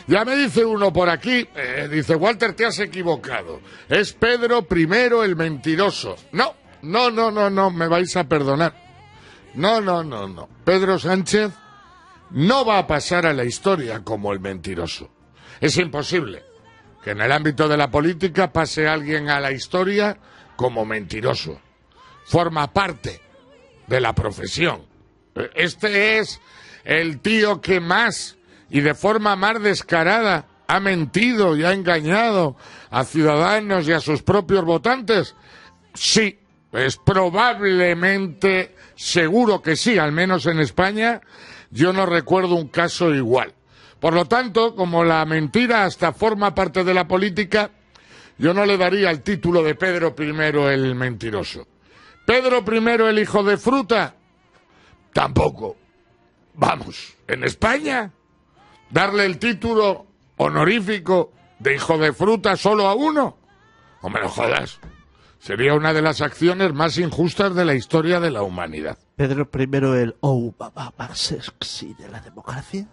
Ya me dice uno por aquí, dice, Walter, te has equivocado. Es Pedro I el mentiroso. No, me vais a perdonar. No. Pedro Sánchez no va a pasar a la historia como el mentiroso. Es imposible que en el ámbito de la política pase alguien a la historia como mentiroso. Forma parte de la profesión. Este es el tío que más y de forma más descarada ha mentido y ha engañado a ciudadanos y a sus propios votantes. Sí, es probablemente, seguro que sí, al menos en España, yo no recuerdo un caso igual. Por lo tanto, como la mentira hasta forma parte de la política, yo no le daría el título de Pedro I el mentiroso. Pedro I el hijo de fruta, tampoco. Vamos, en España, darle el título honorífico de hijo de fruta solo a uno, no me lo jodas. Sería una de las acciones más injustas de la historia de la humanidad. Pedro I el más sexy de la democracia.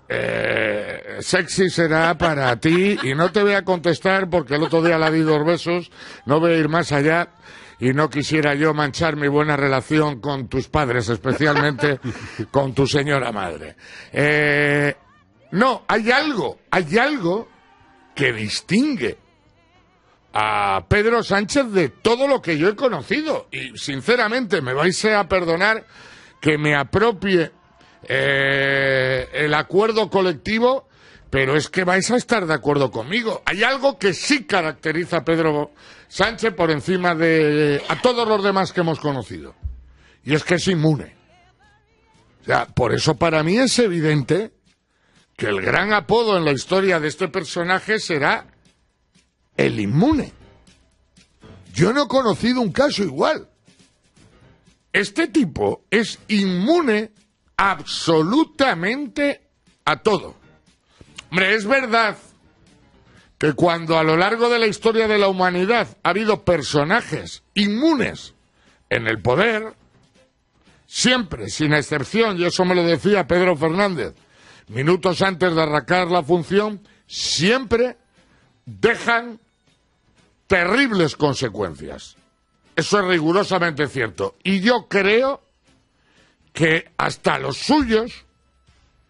Sexy será para ti, y no te voy a contestar porque el otro día le di 2 besos, no voy a ir más allá, y no quisiera yo manchar mi buena relación con tus padres, especialmente con tu señora madre. No, hay algo que distingue a Pedro Sánchez de todo lo que yo he conocido, y sinceramente me vais a perdonar que me apropie el acuerdo colectivo, pero es que vais a estar de acuerdo conmigo. Hay algo que sí caracteriza a Pedro Sánchez por encima de a todos los demás que hemos conocido, y es que es inmune. O sea, por eso para mí es evidente que el gran apodo en la historia de este personaje será el inmune. Yo no he conocido un caso igual. Este tipo es inmune absolutamente a todo. Hombre, es verdad que cuando a lo largo de la historia de la humanidad ha habido personajes inmunes en el poder, siempre, sin excepción, y eso me lo decía Pedro Fernández, minutos antes de arrancar la función, siempre dejan terribles consecuencias. Eso es rigurosamente cierto. Y yo creo que hasta los suyos,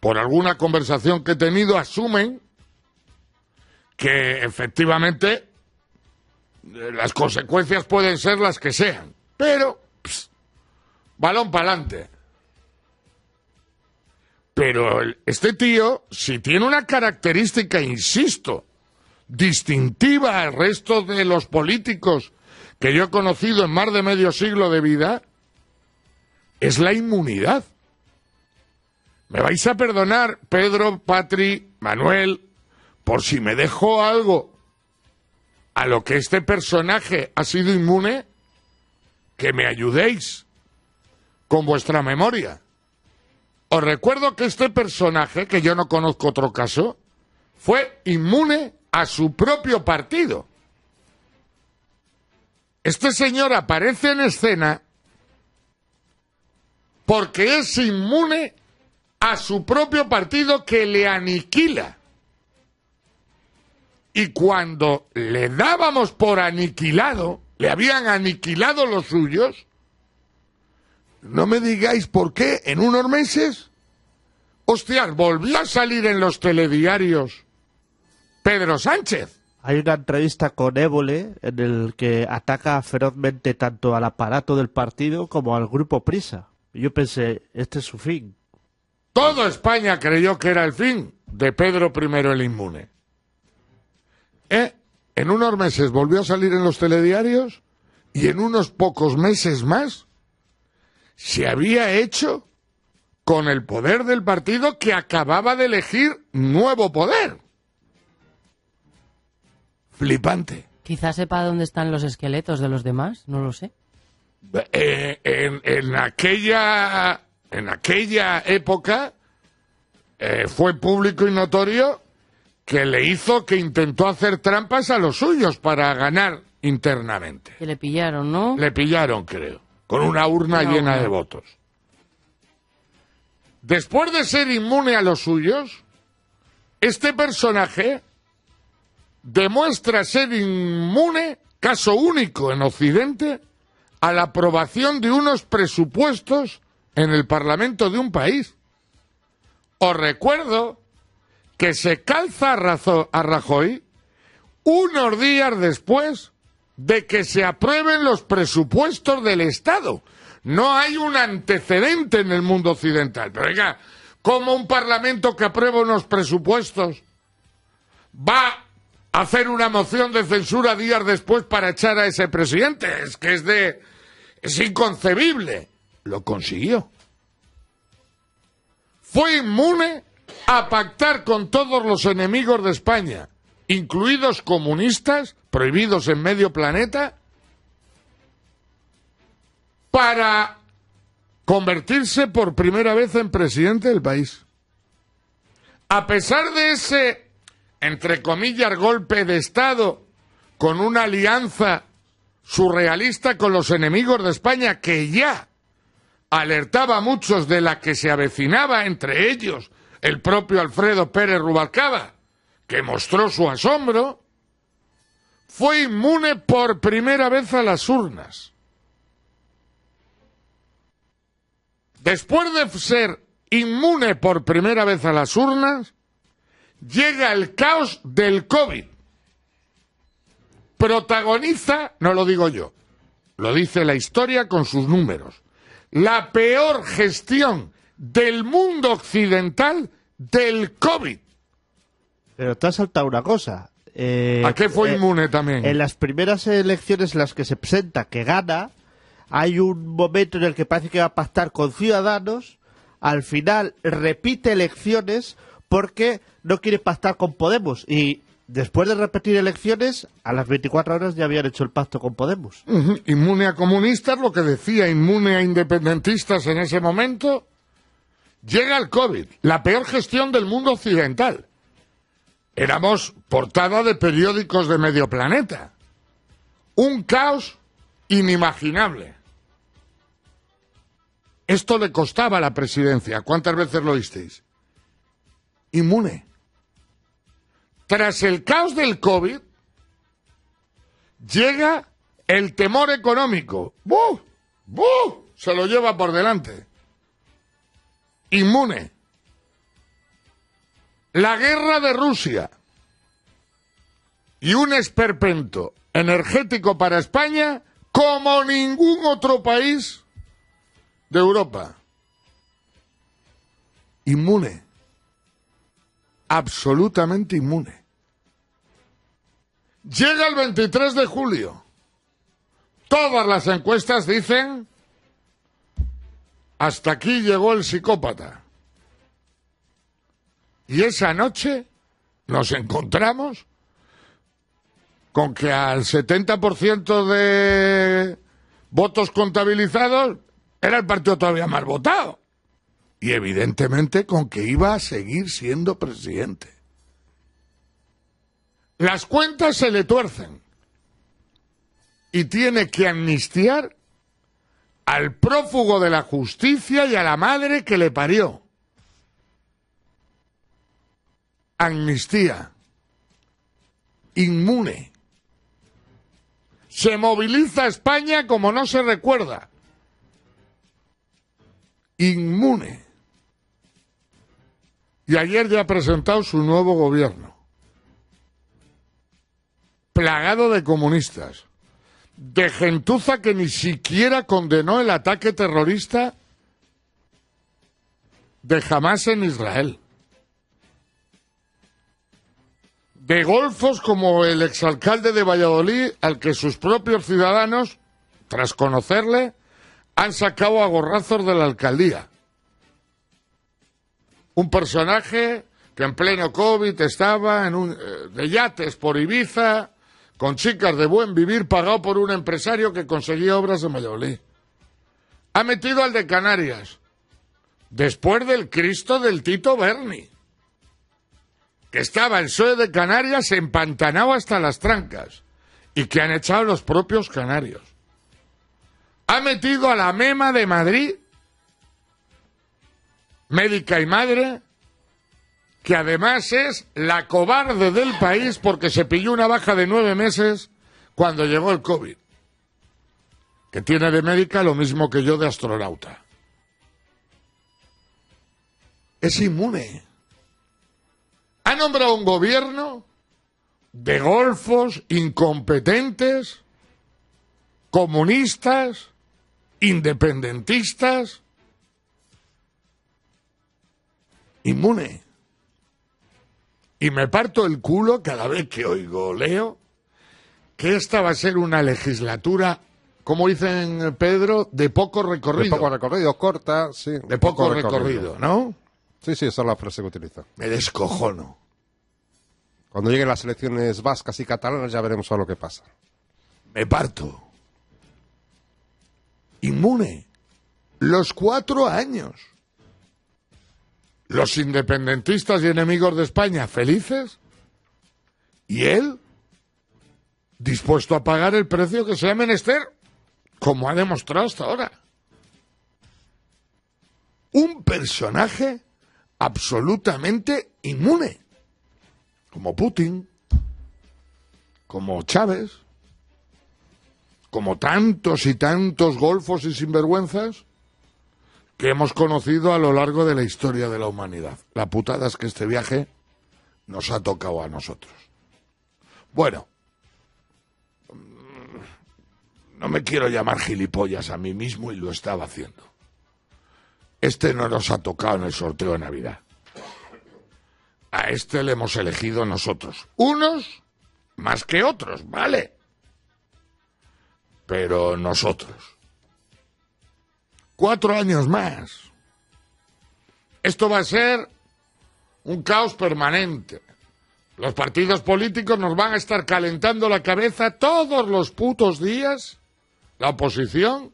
por alguna conversación que he tenido, asumen que efectivamente las consecuencias pueden ser las que sean. Pero, balón para adelante. Pero este tío, si tiene una característica, insisto, distintiva al resto de los políticos que yo he conocido en más de medio siglo de vida, es la inmunidad. Me vais a perdonar, Pedro, Patri, Manuel, por si me dejo algo a lo que este personaje ha sido inmune, que me ayudéis con vuestra memoria. Os recuerdo que este personaje, que yo no conozco otro caso, fue inmune a su propio partido. Este señor aparece en escena porque es inmune a su propio partido, que le aniquila. Y cuando le dábamos por aniquilado, le habían aniquilado los suyos, no me digáis por qué, en unos meses, hostias, volvió a salir en los telediarios Pedro Sánchez. Hay una entrevista con Évole en el que ataca ferozmente tanto al aparato del partido como al grupo Prisa. Y yo pensé, este es su fin. Toda España creyó que era el fin de Pedro I el inmune. En unos meses volvió a salir en los telediarios y en unos pocos meses más se había hecho con el poder del partido que acababa de elegir nuevo poder. Flipante. Quizás sepa dónde están los esqueletos de los demás, no lo sé. En aquella época fue público y notorio que intentó hacer trampas a los suyos para ganar internamente. Que le pillaron, ¿no? Le pillaron, creo, con una urna llena de votos. Después de ser inmune a los suyos, este personaje demuestra ser inmune, caso único en Occidente, a la aprobación de unos presupuestos en el Parlamento de un país. Os recuerdo que se calza a Rajoy unos días después de que se aprueben los presupuestos del Estado. No hay un antecedente en el mundo occidental. Pero oiga, ¿cómo un parlamento que aprueba unos presupuestos va a hacer una moción de censura días después para echar a ese presidente? Es que es inconcebible. Lo consiguió. Fue inmune a pactar con todos los enemigos de España, incluidos comunistas, prohibidos en medio planeta, para convertirse por primera vez en presidente del país. A pesar de ese, entre comillas, golpe de Estado, con una alianza surrealista con los enemigos de España, que ya alertaba a muchos de la que se avecinaba, entre ellos el propio Alfredo Pérez Rubalcaba, que mostró su asombro, fue inmune por primera vez a las urnas. Después de ser inmune por primera vez a las urnas, llega el caos del COVID. Protagoniza, no lo digo yo, lo dice la historia con sus números, la peor gestión del mundo occidental del COVID. Pero te has saltado una cosa. ¿A qué fue inmune también? En las primeras elecciones en las que se presenta que gana, hay un momento en el que parece que va a pactar con Ciudadanos, al final repite elecciones porque no quiere pactar con Podemos, y después de repetir elecciones, a las 24 horas ya habían hecho el pacto con Podemos. Inmune a comunistas, lo que decía, inmune a independentistas en ese momento. Llega el COVID, la peor gestión del mundo occidental. Éramos portada de periódicos de medio planeta. Un caos inimaginable. Esto le costaba a la presidencia. ¿Cuántas veces lo oísteis? Inmune. Tras el caos del COVID, llega el temor económico. ¡Buh! ¡Buh! Se lo lleva por delante. Inmune. La guerra de Rusia y un esperpento energético para España como ningún otro país de Europa. Inmune. Absolutamente inmune. Llega el 23 de julio. Todas las encuestas dicen: hasta aquí llegó el psicópata. Y esa noche nos encontramos con que al 70% de votos contabilizados era el partido todavía más votado. Y evidentemente con que iba a seguir siendo presidente. Las cuentas se le tuercen. Y tiene que amnistiar al prófugo de la justicia y a la madre que le parió. Amnistía. Inmune. Se moviliza España como no se recuerda. Inmune. Y ayer ya ha presentado su nuevo gobierno. Plagado de comunistas. De gentuza que ni siquiera condenó el ataque terrorista de Hamás en Israel. De golfos como el exalcalde de Valladolid, al que sus propios ciudadanos, tras conocerle, han sacado a gorrazos de la alcaldía. Un personaje que en pleno COVID estaba de yates por Ibiza, con chicas de buen vivir, pagado por un empresario que conseguía obras en Valladolid. Ha metido al de Canarias, después del Cristo del Tito Berni, que estaba el PSOE de Canarias empantanado hasta las trancas, y que han echado los propios canarios. Ha metido a la MEMA de Madrid, médica y madre, que además es la cobarde del país porque se pilló una baja de 9 meses cuando llegó el COVID, que tiene de médica lo mismo que yo de astronauta. Es inmune. Ha nombrado un gobierno de golfos, incompetentes, comunistas, independentistas. Inmune. Y me parto el culo cada vez que oigo o leo que esta va a ser una legislatura, como dicen Pedro, de poco recorrido. De poco recorrido, corta, sí. De poco recorrido, ¿no? Sí, esa es la frase que utiliza. Me descojono. Cuando lleguen las elecciones vascas y catalanas ya veremos a lo que pasa. Me parto. Inmune. Los 4 años. Los independentistas y enemigos de España felices. Y él dispuesto a pagar el precio que sea menester, como ha demostrado hasta ahora. Un personaje absolutamente inmune. Como Putin, como Chávez, como tantos y tantos golfos y sinvergüenzas que hemos conocido a lo largo de la historia de la humanidad. La putada es que este viaje nos ha tocado a nosotros. Bueno, no me quiero llamar gilipollas a mí mismo y lo estaba haciendo. Este no nos ha tocado en el sorteo de Navidad. A este le hemos elegido nosotros. Unos más que otros, ¿vale? Pero nosotros. 4 años más. Esto va a ser un caos permanente. Los partidos políticos nos van a estar calentando la cabeza todos los putos días, la oposición,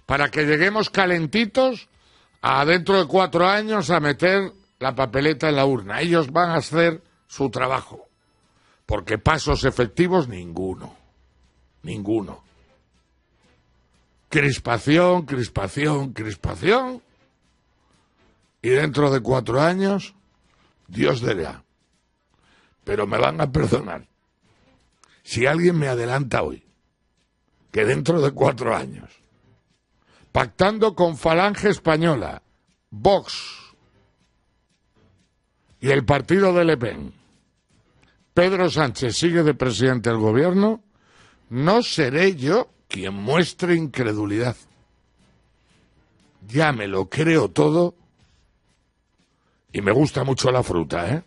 para que lleguemos calentitos a dentro de 4 años a meter la papeleta en la urna. Ellos van a hacer su trabajo, porque pasos efectivos ninguno. Ninguno. Crispación, crispación, crispación. Y dentro de 4 años, Dios dirá. Pero me van a perdonar. Si alguien me adelanta hoy, que dentro de 4 años, pactando con Falange Española, Vox y el partido de Le Pen, Pedro Sánchez sigue de presidente del gobierno, no seré yo quien muestre incredulidad. Ya me lo creo todo y me gusta mucho la fruta, ¿eh?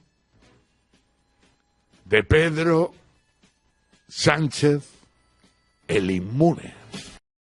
De Pedro Sánchez, el inmune.